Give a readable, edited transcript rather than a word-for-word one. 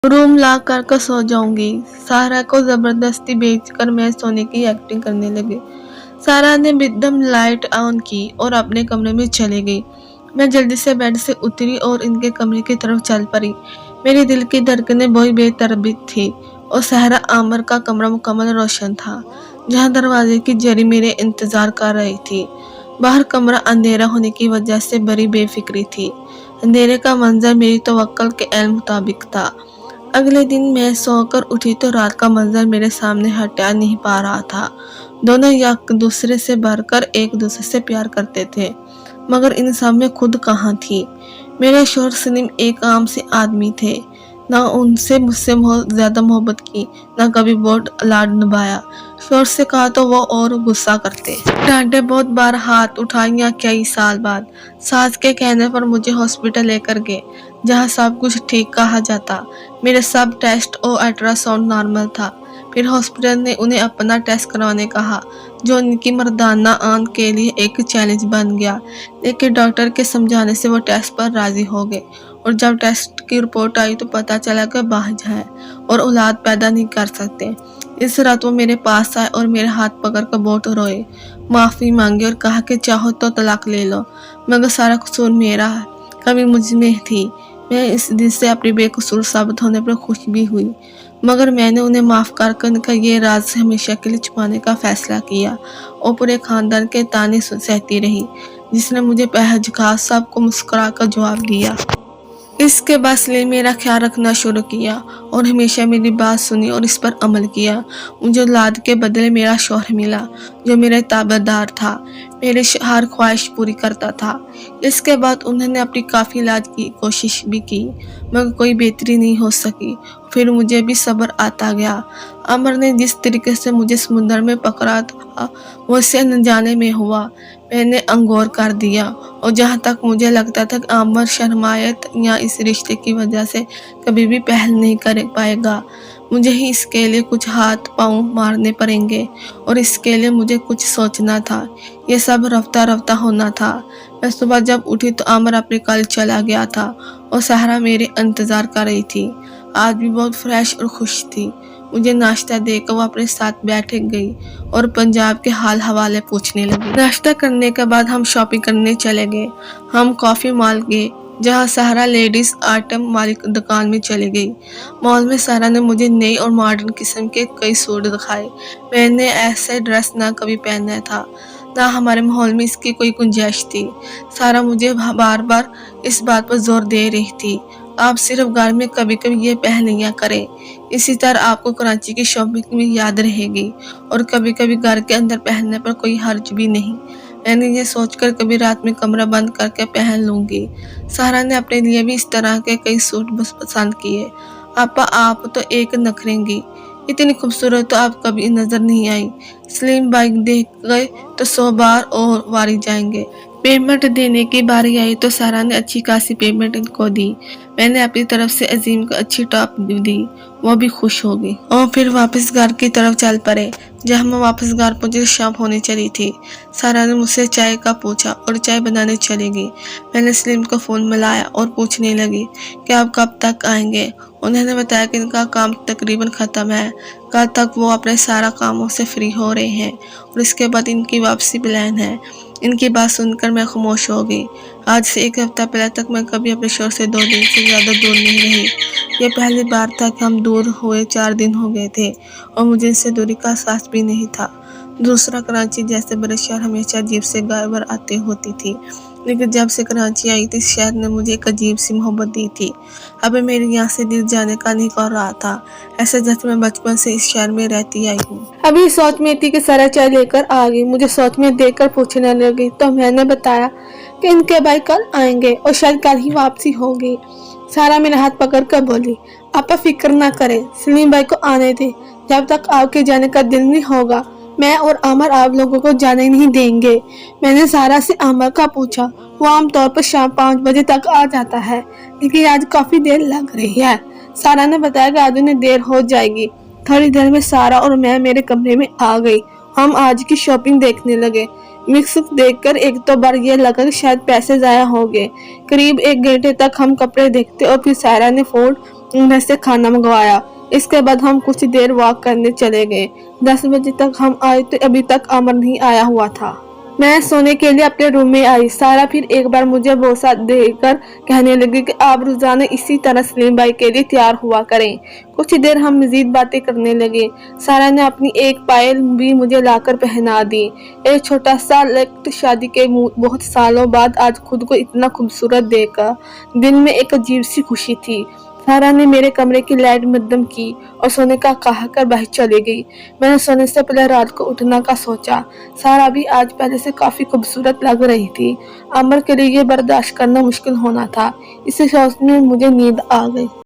Room ला कर सो जाऊंगी। सारा को जबरदस्ती बेचकर मैं सोने की एक्टिंग करने लगी। सारा ने एकदम लाइट ऑन की और अपने कमरे में चली गई। मैं जल्दी से बेड से उतरी और इनके कमरे की तरफ चल पड़ी। मेरे दिल की धड़कनें बहुत बेतरतीब थी और सहरा आमर का कमरा मुकम्मल रोशन था, जहां दरवाजे की जरी मेरे इंतजार कर रही थी। बाहर कमरा अंधेरा होने की वजह से बड़ी बेफिक्री थी। अंधेरे का मंजर मेरी तवक्कुल के एल मुताबिक था। अगले दिन मैं सोकर उठी तो रात का मंजर मेरे सामने हटा नहीं पा रहा था। दोनों एक दूसरे से बढ़कर एक दूसरे से प्यार करते थे, मगर इन सब में खुद कहाँ थी। मेरे शौहर सलीम एक आम से आदमी थे। ना उनसे मुझसे बहुत ज्यादा मोहब्बत की, ना कभी बहुत लाड निभाया। शौहर से कहा तो वो और गुस्सा करते, डांटे बहुत बार, हाथ उठाया। कई साल बाद सास के कहने पर मुझे हॉस्पिटल लेकर गए, जहाँ सब कुछ ठीक कहा जाता। मेरे सब टेस्ट और अल्ट्रासाउंड नॉर्मल था। फिर हॉस्पिटल ने उन्हें अपना टेस्ट करवाने कहा, जो उनकी मर्दाना आंख के लिए एक चैलेंज बन गया। लेकिन डॉक्टर के समझाने से वो टेस्ट पर राजी हो गए और जब टेस्ट की रिपोर्ट आई तो पता चला कि बाहिज है और औलाद पैदा नहीं कर सकते। इस रात वो मेरे पास आए और मेरे हाथ पकड़कर बहुत रोए, माफी मांगी और कहा कि चाहो तो तलाक ले लो, मगर सारा कसूर मेरा है, कमी मुझ में थी। मैं इस दिन से अपनी बेकसूर साबित होने पर खुश भी हुई, मगर मैंने उन्हें माफ कर उनका ये राज हमेशा के लिए छुपाने का फैसला किया और पूरे खानदान के ताने सहती रही, जिसने मुझे पह झुका सबको मुस्कुराकर जवाब दिया। इसके बाद सलीम मेरा ख्याल रखना शुरू किया और हमेशा मेरी बात सुनी और इस पर अमल किया। मुझे औलाद के बदले मेरा शौहर मिला, जो मेरे ताबेदार था, मेरी हर ख्वाहिश पूरी करता था। इसके बाद उन्होंने अपनी काफ़ी इलाज की कोशिश भी की, मगर कोई बेहतरी नहीं हो सकी। फिर मुझे भी सब्र आता गया। अमर ने जिस तरीके से मुझे समुद्र में पकड़ा था, वो इससे अनजाने में हुआ। मैंने अंगोर कर दिया और जहाँ तक मुझे लगता था कि अमर शर्मायत या इस रिश्ते की वजह से कभी भी पहल नहीं कर पाएगा। मुझे ही इसके लिए कुछ हाथ पांव मारने पड़ेंगे और इसके लिए मुझे कुछ सोचना था। ये सब रफ्ता रफ्ता होना था। मैं सुबह जब उठी तो अमर अपने कॉलेज चला गया था और सहरा मेरे इंतजार कर रही थी। आज भी बहुत फ्रेश और खुश थी। मुझे नाश्ता देकर वो अपने साथ बैठ गई और पंजाब के हाल हवाले पूछने लगी। नाश्ता करने के बाद हम शॉपिंग करने चले गए। हम कॉफी मॉल गए, जहाँ सहरा लेडीज आइटम मालिक दुकान में चली गई। मॉल में सहरा ने मुझे नई और मॉडर्न किस्म के कई सूट दिखाए। मैंने ऐसे ड्रेस ना कभी पहना था, ना हमारे माहौल में इसकी कोई गुंजाइश थी। सहरा मुझे बार बार इस बात पर जोर दे रही थी, आप सिर्फ घर में कभी कभी ये पहन लिया करें, इसी तरह आपको कराची की शॉपिंग भी याद रहेगी और कभी कभी घर के अंदर पहनने पर कोई हर्ज भी नहीं। मैंने ये सोचकर कभी रात में कमरा बंद करके पहन लूंगी। सहरा ने अपने लिए भी इस तरह के कई सूट पसंद किए। आपा आप तो एक नखरेंगी, इतनी खूबसूरत तो आप कभी नजर नहीं आई। स्लिम बाइक देख गए तो 100 बार और वारी जाएंगे। पेमेंट देने की बारी आई तो सारा ने अच्छी खासी पेमेंट इनको दी। मैंने अपनी तरफ से अजीम को अच्छी टॉप दी, वो भी खुश हो गई और फिर वापस घर की तरफ चल पड़े। जब हम वापस घर पहुंचे शाम होने चली थी। सारा ने मुझसे चाय का पूछा और चाय बनाने चली गई। मैंने सलीम को फोन मिलाया और पूछने लगी कि आप कब तक आएंगे। उन्होंने बताया कि इनका काम तकरीबन ख़त्म है, कल तक वो अपने सारा कामों से फ्री हो रहे हैं और इसके बाद इनकी वापसी प्लान है। इनकी बात सुनकर मैं खामोश हो गई। आज से 1 हफ्ता पहले तक मैं कभी अपने शौहर से 2 दिन से ज़्यादा दूर नहीं रही। ये पहली बार था कि हम दूर हुए 4 दिन हो गए थे और मुझे इससे दूरी का एहसास भी नहीं था। दूसरा, कराची जैसे बड़े शहर हमेशा अजीब से गायब आते होती थी, लेकिन जब से कराची आई थी, इस शहर ने मुझे एक अजीब सी मोहब्बत दी थी। अब मेरे यहाँ से दिल जाने का नहीं कर रहा था, ऐसे जैसे मैं बचपन से इस शहर में रहती आई हूँ। अभी सोच में थी कि सारा चाय लेकर आ गई। मुझे सोच में देखकर पूछने लगी तो मैंने बताया कि इनके भाई कल आएंगे और शायद कल ही वापसी होगी। सारा मेरा हाथ पकड़ कर बोली, आपा फिक्र ना करें, सलीम भाई को आने दे, जब तक आपके जाने का दिल नहीं होगा मैं और अमर आप लोगों को जाने नहीं देंगे। मैंने सारा से अमर का पूछा। वो आमतौर पर शाम 5 बजे तक आ जाता है, लेकिन आज काफी देर लग रही है। सारा ने बताया कि आज उन्हें देर हो जाएगी। थोड़ी देर में सारा और मैं मेरे कमरे में आ गई। हम आज की शॉपिंग देखने लगे। मिक्स देखकर एक तो बार ये लगा कि शायद पैसे जाया हो गए। करीब 1 घंटे तक हम कपड़े देखते और फिर सारा ने फोन घर से खाना मंगवाया। इसके बाद हम कुछ देर वॉक करने चले गए। 10 बजे तक हम आए तो अभी तक अमर नहीं आया हुआ था। मैं सोने के लिए अपने रूम में आई। सारा फिर एक बार मुझे बोसा देकर कहने लगी कि आप रोजाना इसी तरह सलीम भाई के लिए तैयार हुआ करें। कुछ देर हम मजीद बातें करने लगे। सारा ने अपनी एक पायल भी मुझे लाकर पहना दी। एक छोटा सा लक्त शादी के बहुत सालों बाद आज खुद को इतना खूबसूरत देखकर दिल में एक अजीब सी खुशी थी। सारा ने मेरे कमरे की लाइट मद्दम की और सोने का कहा कर बाहर चली गई। मैंने सोने से पहले रात को उठना का सोचा। सारा भी आज पहले से काफी खूबसूरत लग रही थी। अमर के लिए ये बर्दाश्त करना मुश्किल होना था। इसे सोचने में मुझे नींद आ गई।